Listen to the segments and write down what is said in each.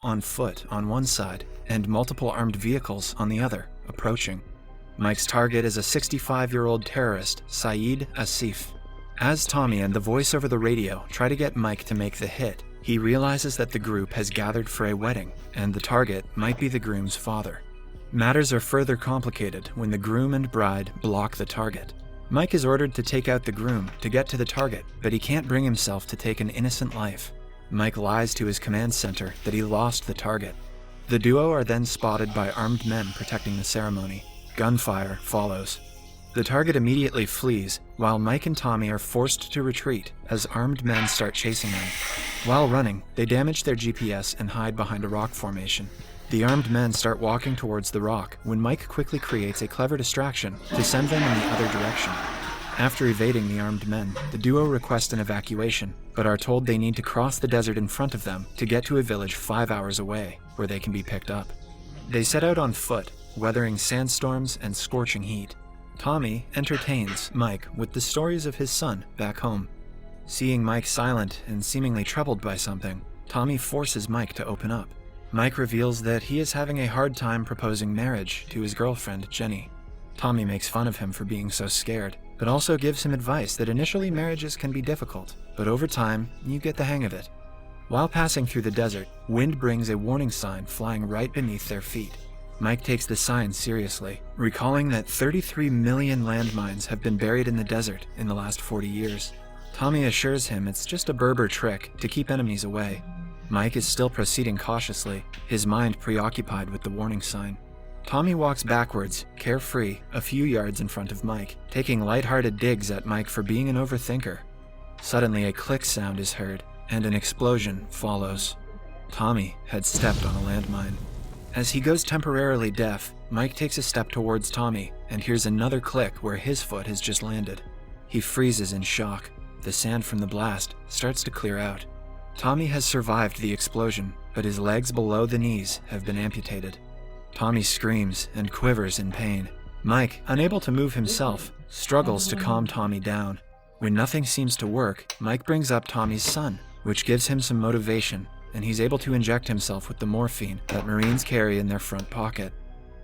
on foot on one side, and multiple armed vehicles on the other, approaching. Mike's target is a 65-year-old terrorist, Saeed Asif. As Tommy and the voice over the radio try to get Mike to make the hit, he realizes that the group has gathered for a wedding, and the target might be the groom's father. Matters are further complicated when the groom and bride block the target. Mike is ordered to take out the groom to get to the target, but he can't bring himself to take an innocent life. Mike lies to his command center that he lost the target. The duo are then spotted by armed men protecting the ceremony. Gunfire follows. The target immediately flees, while Mike and Tommy are forced to retreat as armed men start chasing them. While running, they damage their GPS and hide behind a rock formation. The armed men start walking towards the rock when Mike quickly creates a clever distraction to send them in the other direction. After evading the armed men, the duo request an evacuation, but are told they need to cross the desert in front of them to get to a village 5 hours away, where they can be picked up. They set out on foot, weathering sandstorms and scorching heat. Tommy entertains Mike with the stories of his son back home. Seeing Mike silent and seemingly troubled by something, Tommy forces Mike to open up. Mike reveals that he is having a hard time proposing marriage to his girlfriend, Jenny. Tommy makes fun of him for being so scared, but also gives him advice that initially marriages can be difficult, but over time, you get the hang of it. While passing through the desert, wind brings a warning sign flying right beneath their feet. Mike takes the sign seriously, recalling that 33 million landmines have been buried in the desert in the last 40 years. Tommy assures him it's just a Berber trick to keep enemies away. Mike is still proceeding cautiously, his mind preoccupied with the warning sign. Tommy walks backwards, carefree, a few yards in front of Mike, taking lighthearted digs at Mike for being an overthinker. Suddenly a click sound is heard, and an explosion follows. Tommy had stepped on a landmine. As he goes temporarily deaf, Mike takes a step towards Tommy and hears another click where his foot has just landed. He freezes in shock. The sand from the blast starts to clear out. Tommy has survived the explosion, but his legs below the knees have been amputated. Tommy screams and quivers in pain. Mike, unable to move himself, struggles to calm Tommy down. When nothing seems to work, Mike brings up Tommy's son, which gives him some motivation, and he's able to inject himself with the morphine that Marines carry in their front pocket.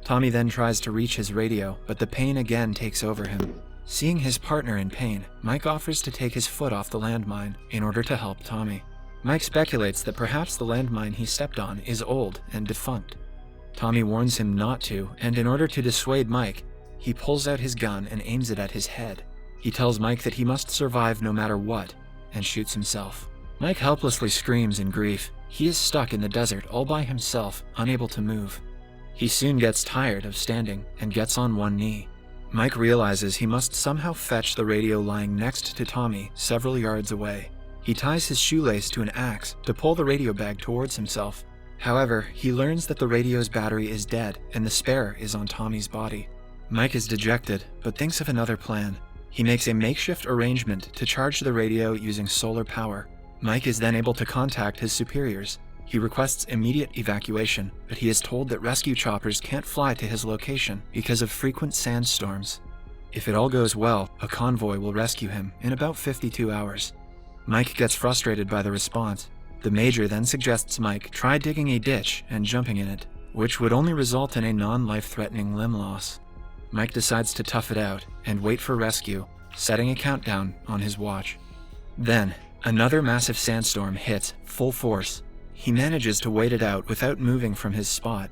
Tommy then tries to reach his radio, but the pain again takes over him. Seeing his partner in pain, Mike offers to take his foot off the landmine in order to help Tommy. Mike speculates that perhaps the landmine he stepped on is old and defunct. Tommy warns him not to, and in order to dissuade Mike, he pulls out his gun and aims it at his head. He tells Mike that he must survive no matter what, and shoots himself. Mike helplessly screams in grief. He is stuck in the desert all by himself, unable to move. He soon gets tired of standing and gets on one knee. Mike realizes he must somehow fetch the radio lying next to Tommy several yards away. He ties his shoelace to an axe to pull the radio bag towards himself. However, he learns that the radio's battery is dead and the spare is on Tommy's body. Mike is dejected, but thinks of another plan. He makes a makeshift arrangement to charge the radio using solar power. Mike is then able to contact his superiors. He requests immediate evacuation, but he is told that rescue choppers can't fly to his location because of frequent sandstorms. If it all goes well, a convoy will rescue him in about 52 hours. Mike gets frustrated by the response. The major then suggests Mike try digging a ditch and jumping in it, which would only result in a non-life-threatening limb loss. Mike decides to tough it out and wait for rescue, setting a countdown on his watch. Then, another massive sandstorm hits full force. He manages to wait it out without moving from his spot.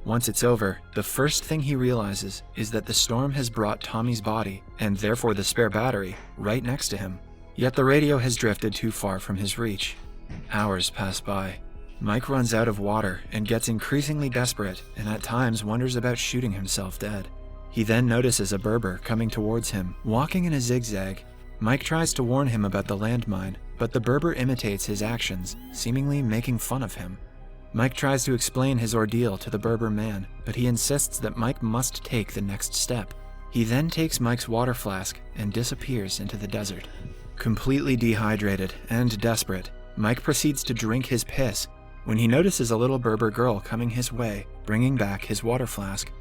Once it's over, the first thing he realizes is that the storm has brought Tommy's body, and therefore the spare battery, right next to him. Yet the radio has drifted too far from his reach. Hours pass by. Mike runs out of water and gets increasingly desperate, and at times wonders about shooting himself dead. He then notices a Berber coming towards him, walking in a zigzag. Mike tries to warn him about the landmine, but the Berber imitates his actions, seemingly making fun of him. Mike tries to explain his ordeal to the Berber man, but he insists that Mike must take the next step. He then takes Mike's water flask and disappears into the desert. Completely dehydrated and desperate, Mike proceeds to drink his piss when he notices a little Berber girl coming his way, bringing back his water flask.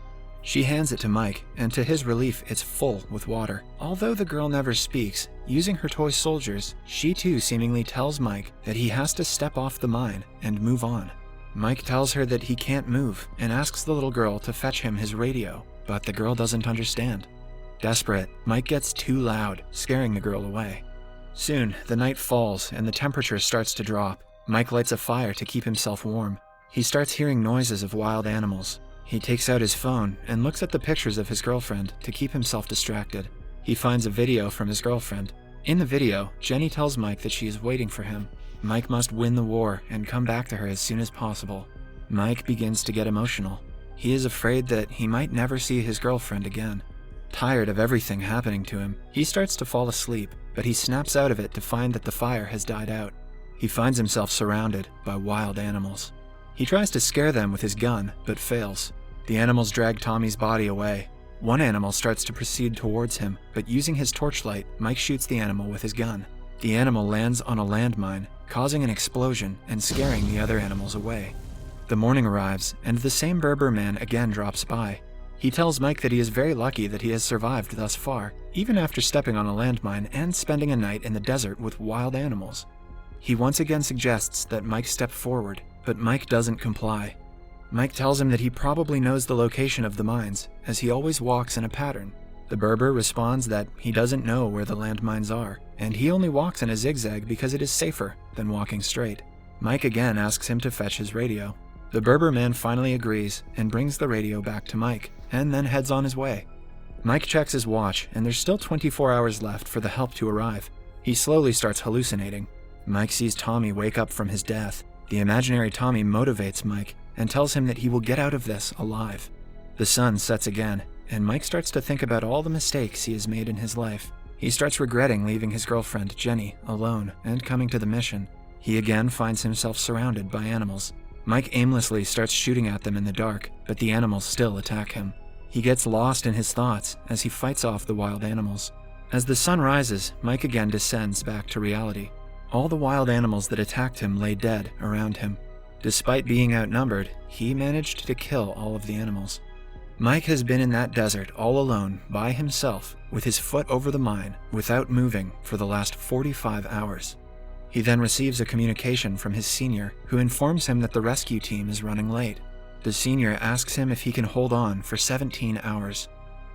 She hands it to Mike, and to his relief, it's full with water. Although the girl never speaks, using her toy soldiers, she too seemingly tells Mike that he has to step off the mine and move on. Mike tells her that he can't move and asks the little girl to fetch him his radio, but the girl doesn't understand. Desperate, Mike gets too loud, scaring the girl away. Soon, the night falls and the temperature starts to drop. Mike lights a fire to keep himself warm. He starts hearing noises of wild animals. He takes out his phone and looks at the pictures of his girlfriend to keep himself distracted. He finds a video from his girlfriend. In the video, Jenny tells Mike that she is waiting for him. Mike must win the war and come back to her as soon as possible. Mike begins to get emotional. He is afraid that he might never see his girlfriend again. Tired of everything happening to him, he starts to fall asleep, but he snaps out of it to find that the fire has died out. He finds himself surrounded by wild animals. He tries to scare them with his gun, but fails. The animals drag Tommy's body away. One animal starts to proceed towards him, but using his torchlight, Mike shoots the animal with his gun. The animal lands on a landmine, causing an explosion and scaring the other animals away. The morning arrives, and the same Berber man again drops by. He tells Mike that he is very lucky that he has survived thus far, even after stepping on a landmine and spending a night in the desert with wild animals. He once again suggests that Mike step forward, but Mike doesn't comply. Mike tells him that he probably knows the location of the mines, as he always walks in a pattern. The Berber responds that he doesn't know where the landmines are, and he only walks in a zigzag because it is safer than walking straight. Mike again asks him to fetch his radio. The Berber man finally agrees and brings the radio back to Mike, and then heads on his way. Mike checks his watch, and there's still 24 hours left for the help to arrive. He slowly starts hallucinating. Mike sees Tommy wake up from his death. The imaginary Tommy motivates Mike and tells him that he will get out of this alive. The sun sets again, and Mike starts to think about all the mistakes he has made in his life. He starts regretting leaving his girlfriend, Jenny, alone and coming to the mission. He again finds himself surrounded by animals. Mike aimlessly starts shooting at them in the dark, but the animals still attack him. He gets lost in his thoughts as he fights off the wild animals. As the sun rises, Mike again descends back to reality. All the wild animals that attacked him lay dead around him. Despite being outnumbered, he managed to kill all of the animals. Mike has been in that desert all alone, by himself, with his foot over the mine, without moving for the last 45 hours. He then receives a communication from his senior, who informs him that the rescue team is running late. The senior asks him if he can hold on for 17 hours.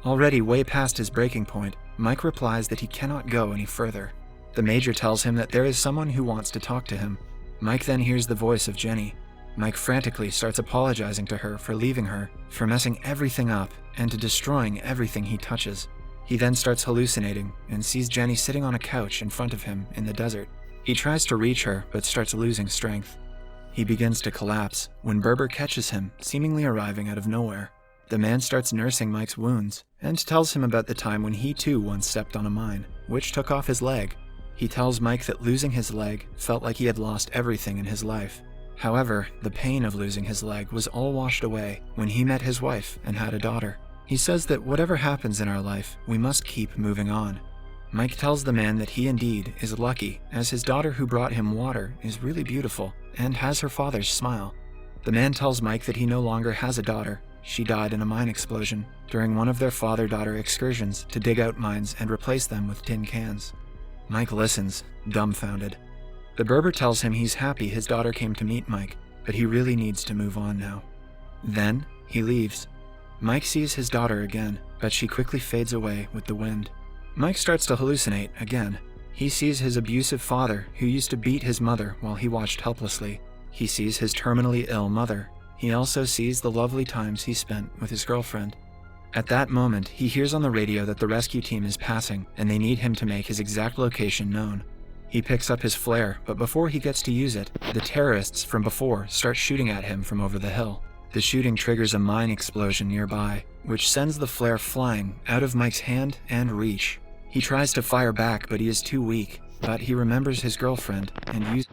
Already way past his breaking point, Mike replies that he cannot go any further. The major tells him that there is someone who wants to talk to him. Mike then hears the voice of Jenny. Mike frantically starts apologizing to her for leaving her, for messing everything up, and to destroying everything he touches. He then starts hallucinating and sees Jenny sitting on a couch in front of him in the desert. He tries to reach her, but starts losing strength. He begins to collapse when Berber catches him, seemingly arriving out of nowhere. The man starts nursing Mike's wounds and tells him about the time when he too once stepped on a mine, which took off his leg. He tells Mike that losing his leg felt like he had lost everything in his life. However, the pain of losing his leg was all washed away when he met his wife and had a daughter. He says that whatever happens in our life, we must keep moving on. Mike tells the man that he indeed is lucky, as his daughter who brought him water is really beautiful and has her father's smile. The man tells Mike that he no longer has a daughter. She died in a mine explosion during one of their father-daughter excursions to dig out mines and replace them with tin cans. Mike listens, dumbfounded. The Berber tells him he's happy his daughter came to meet Mike, but he really needs to move on now. Then, he leaves. Mike sees his daughter again, but she quickly fades away with the wind. Mike starts to hallucinate again. He sees his abusive father, who used to beat his mother while he watched helplessly. He sees his terminally ill mother. He also sees the lovely times he spent with his girlfriend. At that moment, he hears on the radio that the rescue team is passing, and they need him to make his exact location known. He picks up his flare, but before he gets to use it, the terrorists from before start shooting at him from over the hill. The shooting triggers a mine explosion nearby, which sends the flare flying out of Mike's hand and reach. He tries to fire back, but he is too weak, but he remembers his girlfriend and uses